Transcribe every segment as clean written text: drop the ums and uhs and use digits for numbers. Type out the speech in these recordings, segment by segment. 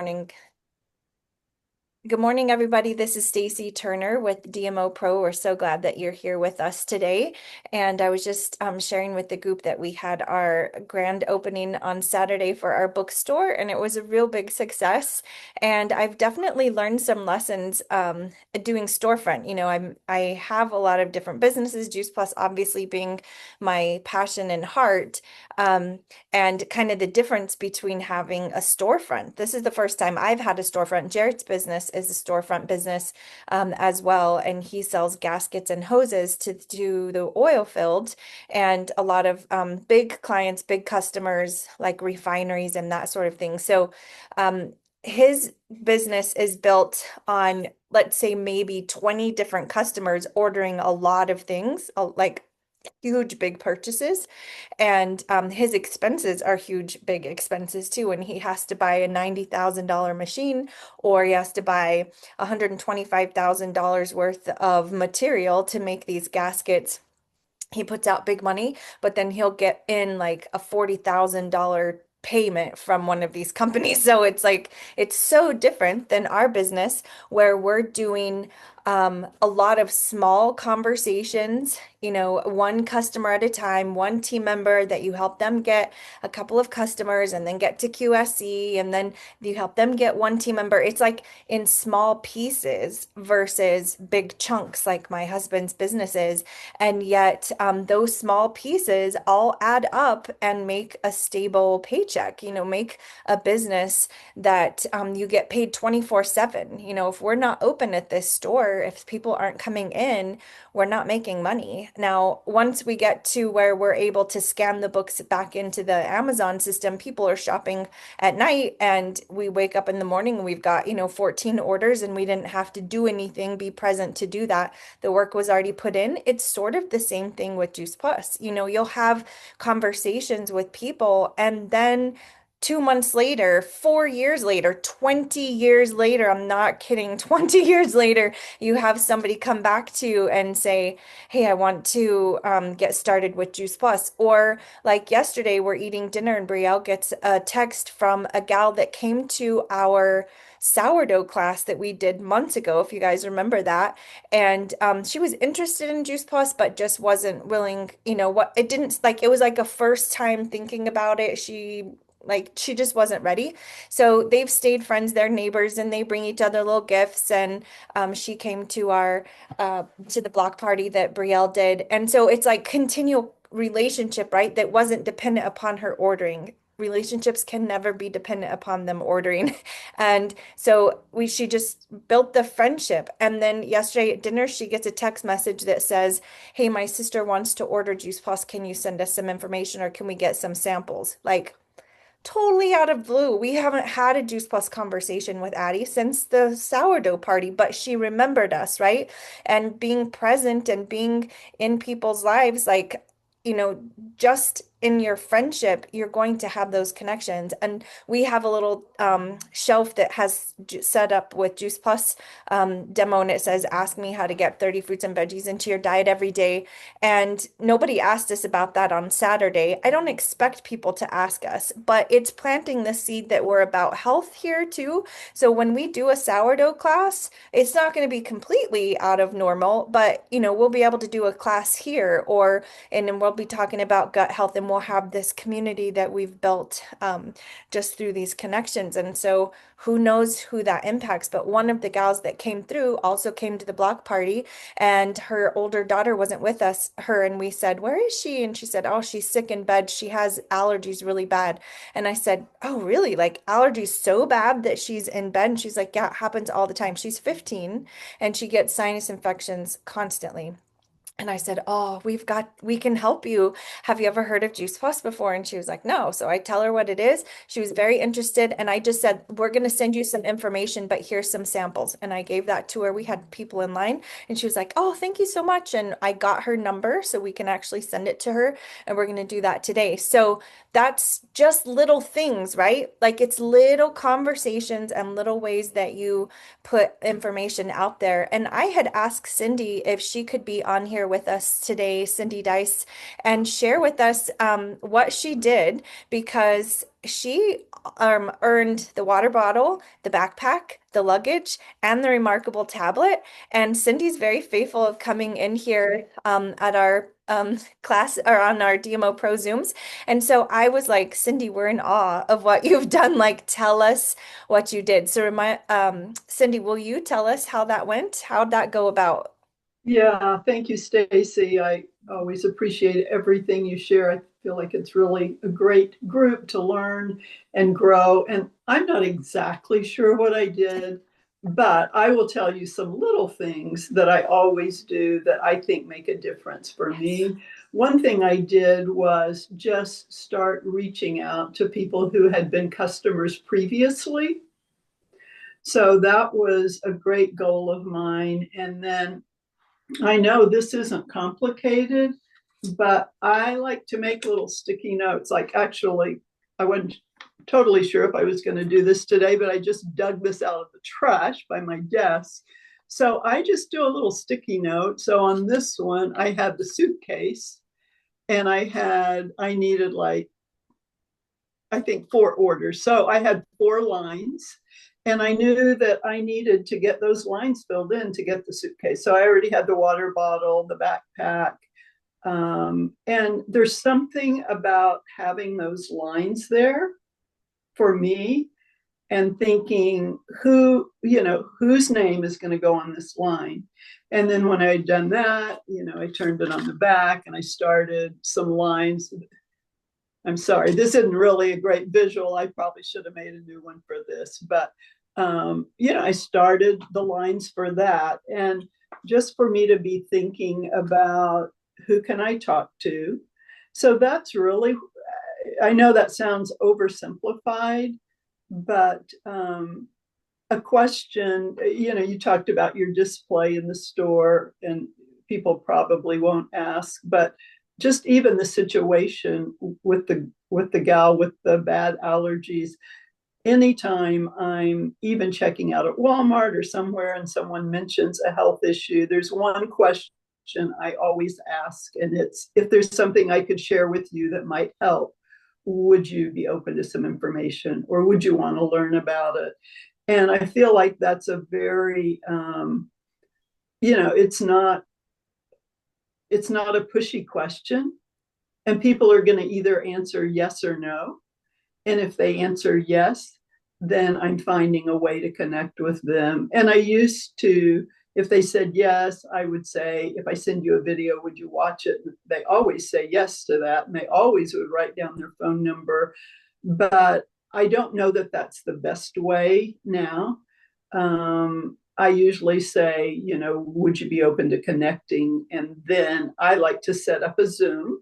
Morning. Good morning, everybody. This is Stacy Turner with DMOpro. We're so glad that you're here with us today. And I was just sharing with the group that we had our grand opening on Saturday for our bookstore, and it was a real big success. And I've definitely learned some lessons doing storefront. I have a lot of different businesses, Juice Plus obviously being my passion and heart. Um, and kind of the difference between having a storefront. This is the first time I've had a storefront. Jared's business is a storefront business as well, and he sells gaskets and hoses to the oil fields and a lot of big clients, big customers like refineries and that sort of thing. So his business is built on, let's say, maybe 20 different customers ordering a lot of things, like huge big purchases, and his expenses are huge big expenses too, and he has to buy a $90,000 machine, or he has to buy $125,000 worth of material to make these gaskets. He puts out big money, but then he'll get in like a $40,000 payment from one of these companies. So it's like, it's so different than our business where we're doing a lot of small conversations, one customer at a time, one team member that you help them get a couple of customers and then get to QSC, and then you help them get one team member. It's like in small pieces versus big chunks like my husband's business is. And yet, those small pieces all add up and make a stable paycheck, make a business that you get paid 24/7. If we're not open at this store, if people aren't coming in, we're not making money. Now, once we get to where we're able to scan the books back into the Amazon system, people are shopping at night, and we wake up in the morning and we've got, 14 orders, and we didn't have to do anything, be present to do that. The work was already put in. It's sort of the same thing with Juice Plus. You'll have conversations with people, and then 2 months later, 4 years later, 20 years later, I'm not kidding, 20 years later, you have somebody come back to you and say, hey, I want to get started with Juice Plus. Or like yesterday, we're eating dinner and Brielle gets a text from a gal that came to our sourdough class that we did months ago, if you guys remember that. And she was interested in Juice Plus, but just wasn't willing, what it didn't like, it was like a first time thinking about it. She just wasn't ready. So they've stayed friends, they're neighbors, and they bring each other little gifts. And she came to our to the block party that Brielle did. And so it's like continual relationship, right? That wasn't dependent upon her ordering. Relationships can never be dependent upon them ordering. And so she just built the friendship. And then yesterday at dinner, she gets a text message that says, hey, my sister wants to order Juice Plus. Can you send us some information, or can we get some samples? Like, totally out of blue. We haven't had a Juice Plus conversation with Addie since the sourdough party, but she remembered us, right? And being present and being in people's lives, like, you know, just in your friendship, you're going to have those connections. And we have a little shelf that has set up with Juice Plus demo, and it says, ask me how to get 30 fruits and veggies into your diet every day. And nobody asked us about that on Saturday. I don't expect people to ask us, but it's planting the seed that we're about health here too. So when we do a sourdough class, it's not going to be completely out of normal, but we'll be able to do a class here, and then we'll be talking about gut health, and we'll have this community that we've built just through these connections. And so who knows who that impacts, but one of the gals that came through also came to the block party, and her older daughter wasn't with her, and we said, where is she? And she said, oh, she's sick in bed. She has allergies really bad. And I said, oh, really? Like allergies so bad that she's in bed? And she's like, yeah, it happens all the time. She's 15 and she gets sinus infections constantly. And I said, oh, we can help you. Have you ever heard of Juice Plus before? And she was like, no. So I tell her what it is. She was very interested. And I just said, we're going to send you some information, but here's some samples. And I gave that to her. We had people in line, and she was like, oh, thank you so much. And I got her number so we can actually send it to her. And we're going to do that today. So that's just little things, right? Like it's little conversations and little ways that you put information out there. And I had asked Cindy if she could be on here with us today, Cindy Dice, and share with us what she did, because she earned the water bottle, the backpack, the luggage, and the remarkable tablet. And Cindy's very faithful of coming in here at our class or on our DMOpro Zooms. And so I was like, Cindy, we're in awe of what you've done. Like, tell us what you did. So remind Cindy, will you tell us how that went? How'd that go about? Yeah, thank you, Stacy. I always appreciate everything you share. I feel like it's really a great group to learn and grow. And I'm not exactly sure what I did, but I will tell you some little things that I always do that I think make a difference for Yes. me. One thing I did was just start reaching out to people who had been customers previously. So that was a great goal of mine. And then I know this isn't complicated, but I like to make little sticky notes. Like, actually, I wasn't totally sure if I was going to do this today, but I just dug this out of the trash by my desk. So I just do a little sticky note. So on this one, I had the suitcase, and I needed like, I think 4 orders. So I had 4 lines, and I knew that I needed to get those lines filled in to get the suitcase. So I already had the water bottle, the backpack. And there's something about having those lines there for me and thinking whose name is going to go on this line. And then when I had done that, I turned it on the back and I started some lines. I'm sorry, this isn't really a great visual. I probably should have made a new one for this, but I started the lines for that, and just for me to be thinking about who can I talk to. So that's really, I know that sounds oversimplified, but a question, you talked about your display in the store, and people probably won't ask, but just even the situation with the gal with the bad allergies, anytime I'm even checking out at Walmart or somewhere and someone mentions a health issue, there's one question I always ask, and it's, if there's something I could share with you that might help, would you be open to some information, or would you want to learn about it? And I feel like that's a very, it's not a pushy question, and people are going to either answer yes or no. And if they answer yes, then I'm finding a way to connect with them. And I used to, if they said yes, I would say, if I send you a video, would you watch it? They always say yes to that. And they always would write down their phone number. But I don't know that that's the best way now. I usually say, would you be open to connecting? And then I like to set up a Zoom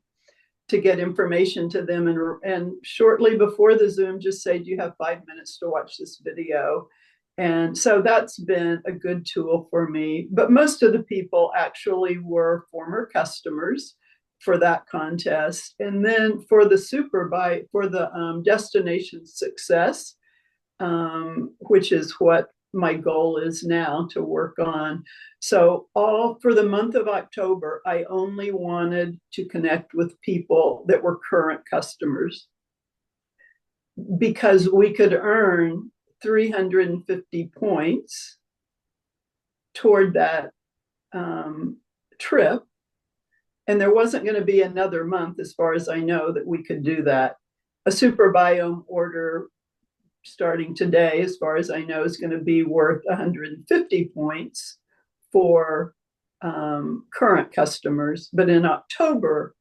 to get information to them, and shortly before the Zoom, just say, do you have 5 minutes to watch this video? And so that's been a good tool for me. But most of the people actually were former customers for that contest. And then for the super bite, for the destination success, which is what my goal is now to work on. So, all for the month of October, I only wanted to connect with people that were current customers, because we could earn 350 points toward that trip. And there wasn't going to be another month, as far as I know, that we could do that. A super biome order starting today, as far as I know, is going to be worth 150 points for current customers. But in October,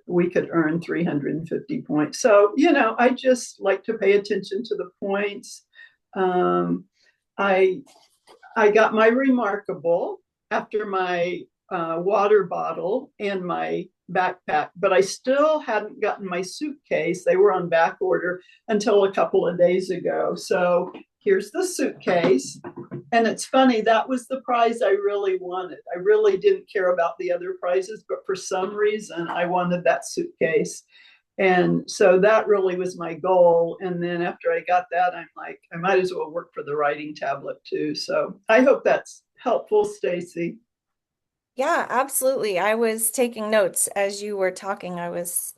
we could earn 350 points. So, I just like to pay attention to the points. I I got my remarkable after my water bottle and my backpack, but I still hadn't gotten my suitcase. They were on back order until a couple of days ago. So here's the suitcase. And it's funny, that was the prize I really wanted. I really didn't care about the other prizes, but for some reason, I wanted that suitcase. And so that really was my goal. And then after I got that, I'm like, I might as well work for the writing tablet too. So I hope that's helpful, Stacy. Yeah, absolutely. I was taking notes as you were talking. I was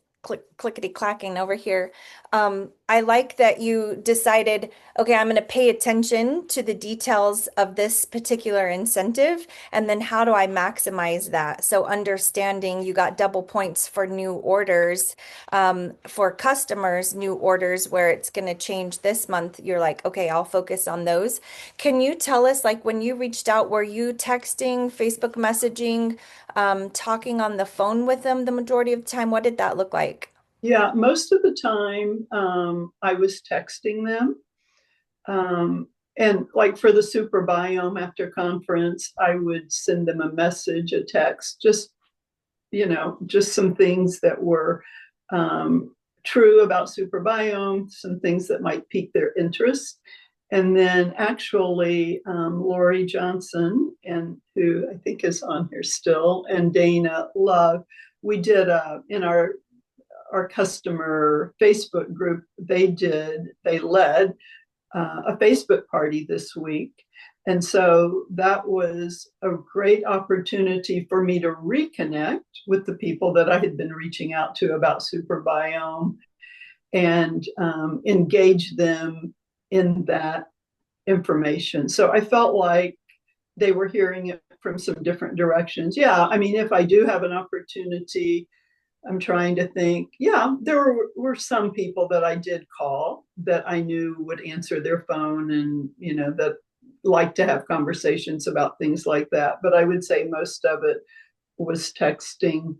clickety clacking over here. I like that you decided, okay, I'm going to pay attention to the details of this particular incentive, and then how do I maximize that? So understanding you got double points for new orders, for customers, new orders where it's going to change this month. You're like, okay, I'll focus on those. Can you tell us, like, when you reached out, were you texting, Facebook messaging, talking on the phone with them the majority of the time? What did that look like? Yeah, most of the time I was texting them. And like for the super biome after conference, I would send them a message, a text, just some things that were true about super biome, some things that might pique their interest. And then actually, Lori Johnson, and who I think is on here still, and Dana Love, we did in our customer Facebook group, they led a Facebook party this week. And so that was a great opportunity for me to reconnect with the people that I had been reaching out to about Superbiome and engage them in that information. So I felt like they were hearing it from some different directions. Yeah, I mean, if I do have an opportunity, I'm trying to think. Yeah, there were some people that I did call that I knew would answer their phone and, that like to have conversations about things like that. But I would say most of it was texting.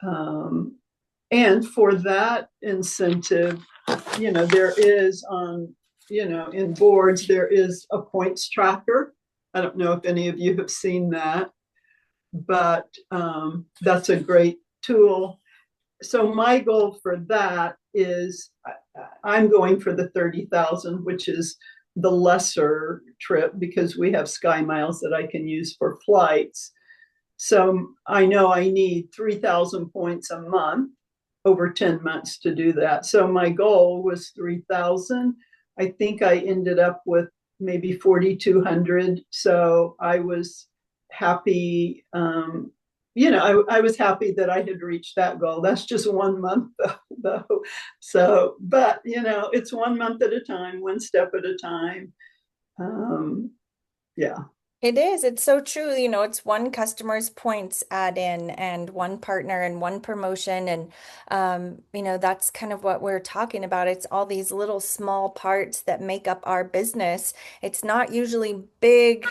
Um, and for that incentive, there is in boards, there is a points tracker. I don't know if any of you have seen that, but that's a great tool. So my goal for that is I'm going for the 30,000, which is the lesser trip because we have Sky Miles that I can use for flights. So I know I need 3,000 points a month over 10 months to do that. So my goal was 3,000. I think I ended up with maybe 4,200. So I was happy. I was happy that I had reached that goal. That's just 1 month though. So, but it's 1 month at a time, one step at a time. Um, yeah. It is. It's so true. It's one customer's points add in and one partner and one promotion. And, that's kind of what we're talking about. It's all these little small parts that make up our business. It's not usually big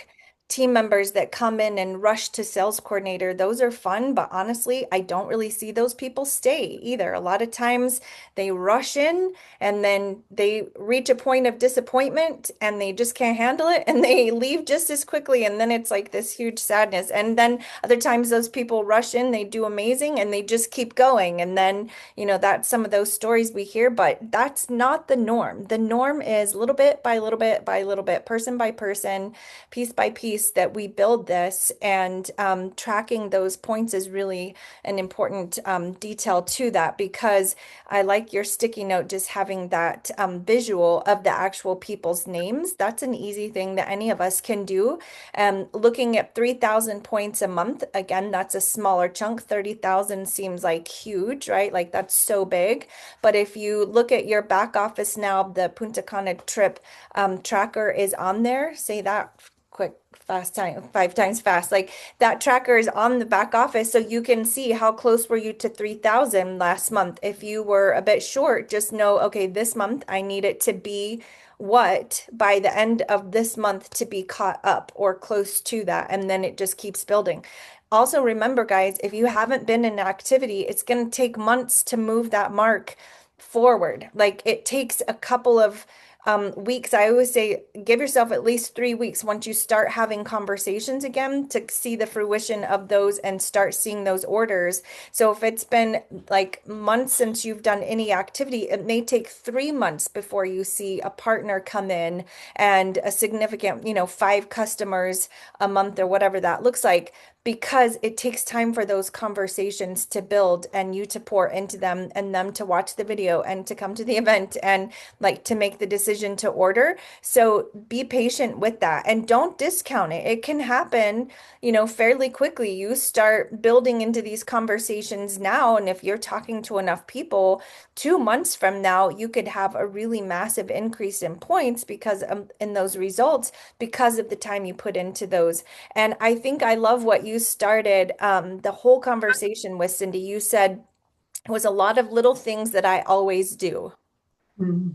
team members that come in and rush to sales coordinator. Those are fun, but honestly, I don't really see those people stay either. A lot of times they rush in and then they reach a point of disappointment and they just can't handle it and they leave just as quickly, and then it's like this huge sadness. And then other times those people rush in, they do amazing, and they just keep going, and then that's some of those stories we hear, but that's not the norm. The norm is little bit by little bit by little bit, person by person, piece by piece, that we build this. And tracking those points is really an important detail to that, because I like your sticky note, just having that visual of the actual people's names. That's an easy thing that any of us can do. Looking at 3,000 points a month, again, that's a smaller chunk. 30,000 seems like huge, right? Like that's so big. But if you look at your back office now, the Punta Cana trip tracker is on there. Say that quick, fast time, 5 times fast. Like that tracker is on the back office, so you can see how close were you to 3,000 last month. If you were a bit short, just know, okay, this month I need it to be what by the end of this month to be caught up or close to that, and then it just keeps building. Also remember, guys, if you haven't been in activity, it's going to take months to move that mark forward. Like it takes a couple of weeks. I always say give yourself at least 3 weeks once you start having conversations again to see the fruition of those and start seeing those orders. So if it's been like months since you've done any activity, it may take 3 months before you see a partner come in and a significant, 5 customers a month or whatever that looks like. because it takes time for those conversations to build and you to pour into them and them to watch the video and to come to the event and like to make the decision to order. So be patient with that and don't discount it. It can happen, fairly quickly. You start building into these conversations now, and if you're talking to enough people, 2 months from now, you could have a really massive increase in points because in those results because of the time you put into those. And I think I love what you started the whole conversation with, Cindy. You said it was a lot of little things that I always do. Mm.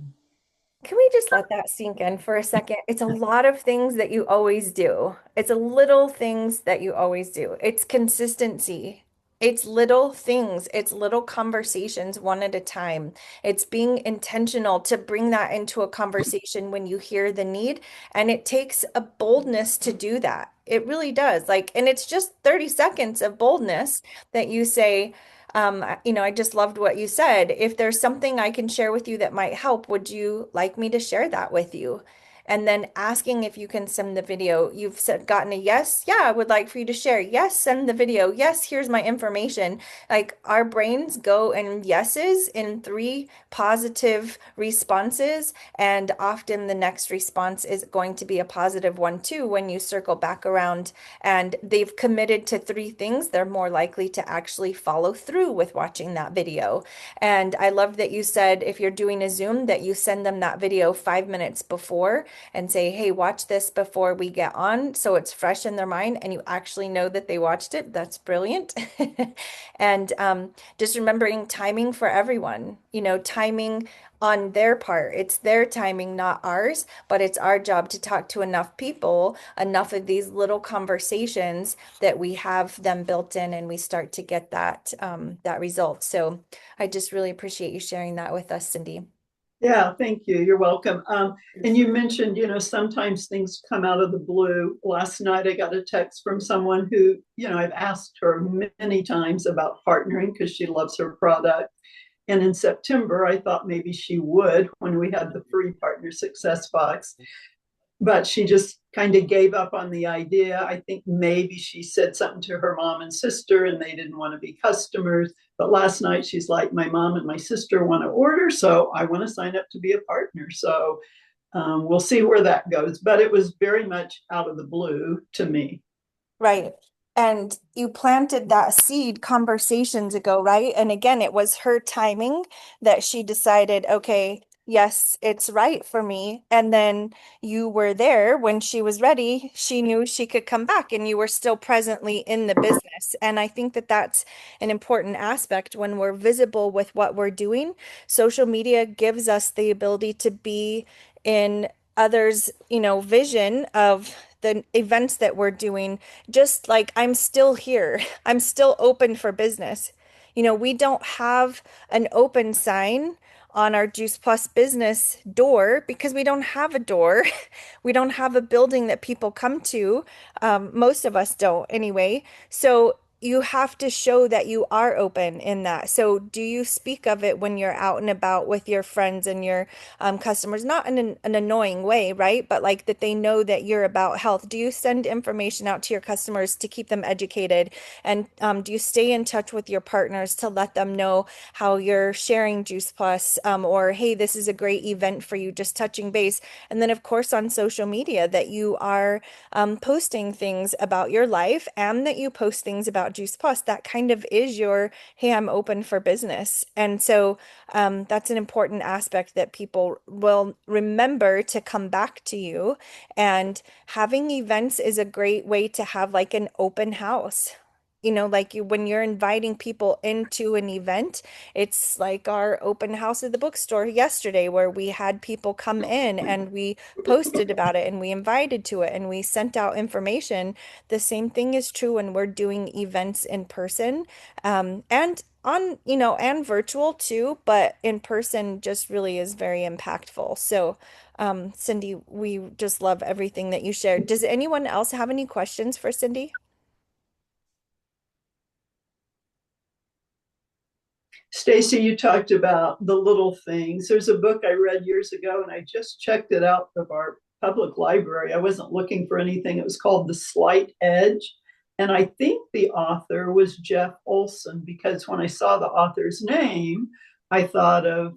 Can we just let that sink in for a second? It's a lot of things that you always do. It's a little things that you always do. It's consistency. It's little things. It's little conversations one at a time. It's being intentional to bring that into a conversation when you hear the need. And it takes a boldness to do that. It really does. Like, and it's just 30 seconds of boldness that you say, I just loved what you said. If there's something I can share with you that might help, would you like me to share that with you? And then asking if you can send the video. You've said, gotten a yes. Yeah, I would like for you to share. Yes, send the video. Yes, here's my information. Like our brains go in yeses in three positive responses. And often the next response is going to be a positive one too when you circle back around and they've committed to three things, they're more likely to actually follow through with watching that video. And I love that you said if you're doing a Zoom, that you send them that video 5 minutes before and say, hey, watch this before we get on. So it's fresh in their mind and you actually know that they watched it. That's brilliant. And just remembering timing for everyone, timing on their part. It's their timing, not ours, but it's our job to talk to enough people, enough of these little conversations that we have them built in and we start to get that result. So I just really appreciate you sharing that with us, Cindy. Yeah, thank you. You're welcome. And you mentioned, sometimes things come out of the blue. Last night, I got a text from someone who, I've asked her many times about partnering because she loves her product. And in September, I thought maybe she would when we had the free partner success box, but she just kind of gave up on the idea. I think maybe she said something to her mom and sister and they didn't want to be customers. But last night she's like, my mom and my sister want to order, so I want to sign up to be a partner. So we'll see where that goes. But it was very much out of the blue to me. Right. And you planted that seed conversations ago, right? And again, it was her timing that she decided, okay, yes, it's right for me. And then you were there when she was ready. She knew she could come back and you were still presently in the business. And I think that that's an important aspect when we're visible with what we're doing. Social media gives us the ability to be in others, vision of the events that we're doing, just like I'm still here. I'm still open for business. We don't have an open sign on our Juice Plus business door because we don't have a door. We don't have a building that people come to. Most of us don't anyway. So you have to show that you are open in that. So do you speak of it when you're out and about with your friends and your customers, not in an annoying way, right? But like that they know that you're about health. Do you send information out to your customers to keep them educated? And do you stay in touch with your partners to let them know how you're sharing Juice Plus, or hey, this is a great event for you, just touching base? And then, of course, on social media, that you are posting things about your life and that you post things about Juice Plus. That kind of is your, hey, I'm open for business. And so that's an important aspect that people will remember to come back to you. And having events is a great way to have like an open house. Like when you're inviting people into an event, it's like our open house at the bookstore yesterday, where we had people come in and we posted about it and we invited to it and we sent out information. The same thing is true when we're doing events in person, and and virtual too, but in person just really is very impactful. So, Cindy, we just love everything that you shared. Does anyone else have any questions for Cindy? Stacy, you talked about the little things. There's a book I read years ago, and I just checked it out of our public library. I wasn't looking for anything. It was called The Slight Edge. And I think the author was Jeff Olson, because when I saw the author's name, I thought of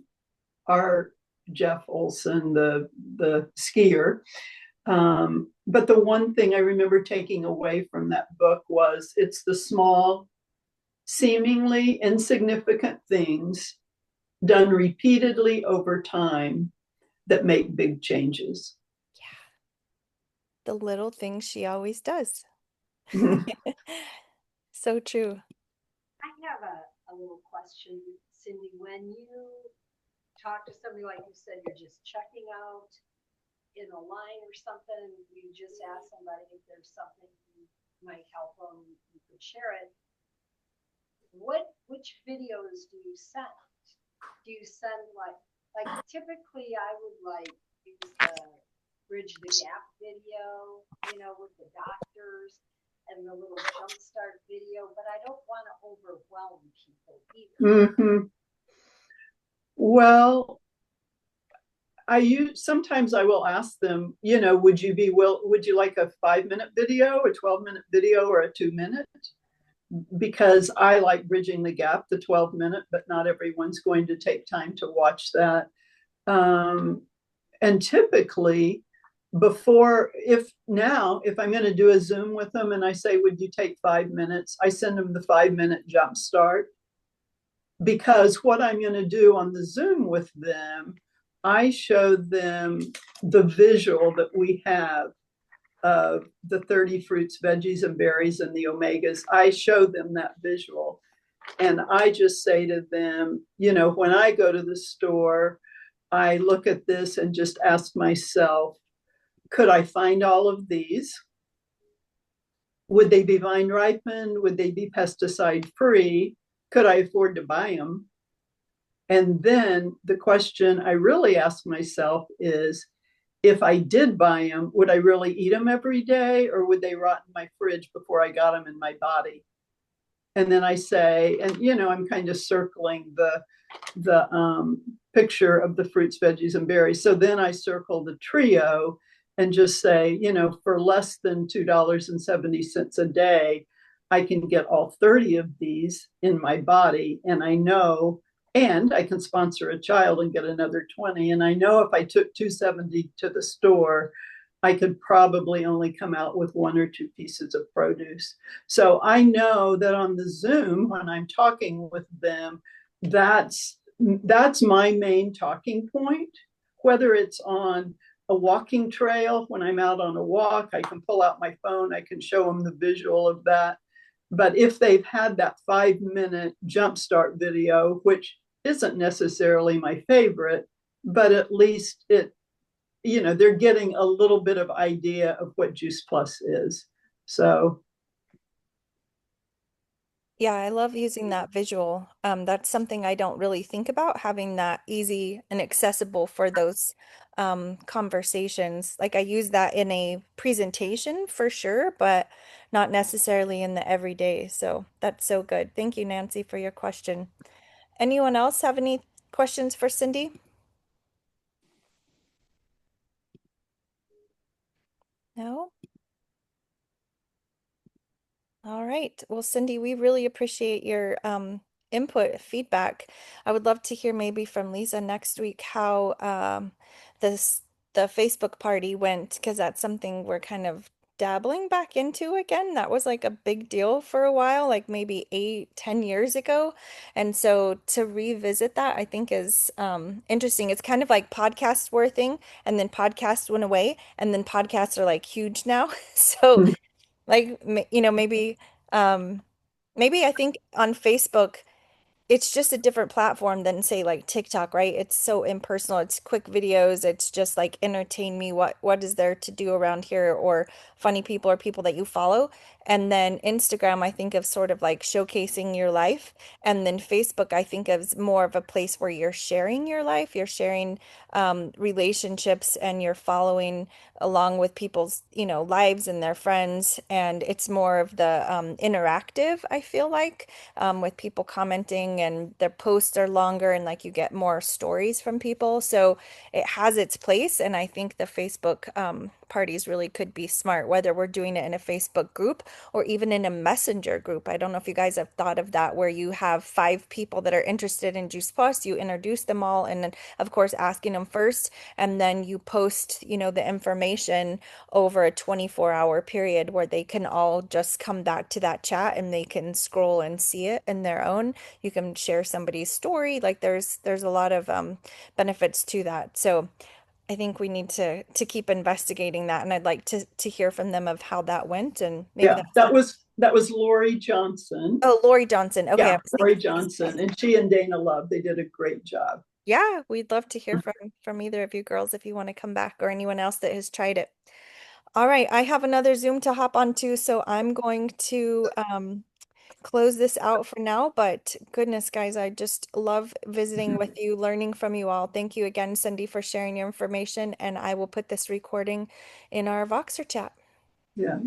our Jeff Olson, the skier. But the one thing I remember taking away from that book was it's the small, seemingly insignificant things done repeatedly over time that make big changes. Yeah, the little things she always does. So true. I have a little question, Cindy. When you talk to somebody, like you said, you're just checking out in a line or something, you just ask somebody if there's something might help them, you could share it. Which videos do you send? Do you send like typically I would like use the Bridge the Gap video, with the doctors and the little jumpstart video, but I don't want to overwhelm people either. Mm-hmm. Well, sometimes I will ask them, would you like a 5-minute video, a 12-minute video, or a 2-minute? Because I like bridging the gap, the 12-minute, but not everyone's going to take time to watch that. And typically, if I'm going to do a Zoom with them and I say, would you take 5 minutes? I send them the 5-minute jump start, because what I'm going to do on the Zoom with them, I show them the visual that we have of the 30 fruits, veggies, and berries and the omegas. I show them that visual. And I just say to them, when I go to the store, I look at this and just ask myself, could I find all of these? Would they be vine ripened? Would they be pesticide free? Could I afford to buy them? And then the question I really ask myself is, if I did buy them, would I really eat them every day, or would they rot in my fridge before I got them in my body? And then I say, and I'm kind of circling the picture of the fruits, veggies, and berries. So then I circle the trio and just say, for less than $2.70 a day, I can get all 30 of these in my body. And I can sponsor a child and get another 20. And I know if I took 270 to the store, I could probably only come out with 1 or 2 pieces of produce. So I know that on the Zoom, when I'm talking with them, that's my main talking point. Whether it's on a walking trail, when I'm out on a walk, I can pull out my phone, I can show them the visual of that. But if they've had that 5-minute jumpstart video, which isn't necessarily my favorite, but at least they're getting a little bit of idea of what Juice Plus is. So Yeah, I love using that visual. That's something I don't really think about, having that easy and accessible for those conversations. Like I use that in a presentation for sure, but not necessarily in the everyday. So that's so good. Thank you, Nancy, for your question. Anyone else have any questions for Cindy? No? All right. Well, Cindy, we really appreciate your input, feedback. I would love to hear maybe from Lisa next week how this the Facebook party went, because that's something we're kind of dabbling back into again. That was like a big deal for a while, like maybe 8, 10 years ago. And so to revisit that, I think is interesting. It's kind of like podcasts were a thing, and then podcasts went away, and then podcasts are like huge now. So like, um, maybe I think on Facebook, it's just a different platform than say like TikTok, right? It's so impersonal. It's quick videos. It's just like entertain me. What is there to do around here, or funny people or people that you follow. And then Instagram, I think of sort of like showcasing your life. And then Facebook, I think of as more of a place where you're sharing your life. You're sharing relationships, and you're following along with people's, lives and their friends. And it's more of the interactive, I feel like, with people commenting and the posts are longer and like you get more stories from people. So it has its place. And I think the Facebook parties really could be smart, whether we're doing it in a Facebook group or even in a messenger group. I don't know if you guys have thought of that, where you have 5 people that are interested in Juice Plus, you introduce them all, and then of course asking them first, and then you post, the information over a 24-hour period where they can all just come back to that chat and they can scroll and see it in their own. You can share somebody's story. Like there's a lot of benefits to that. So I think we need to keep investigating that, and I'd like to hear from them of how that went, and maybe Yeah, that's that something. was Lori Johnson. Oh, Lori Johnson. Okay, I Yeah, was Lori thinking. Johnson, and she and Dana Love, they did a great job. Yeah, we'd love to hear from either of you girls if you want to come back, or anyone else that has tried it. All right, I have another Zoom to hop onto, so I'm going to close this out for now. But goodness, guys, I just love visiting with you, learning from you all. Thank you again, Cindy, for sharing your information, and I will put this recording in our Voxer chat. Yeah.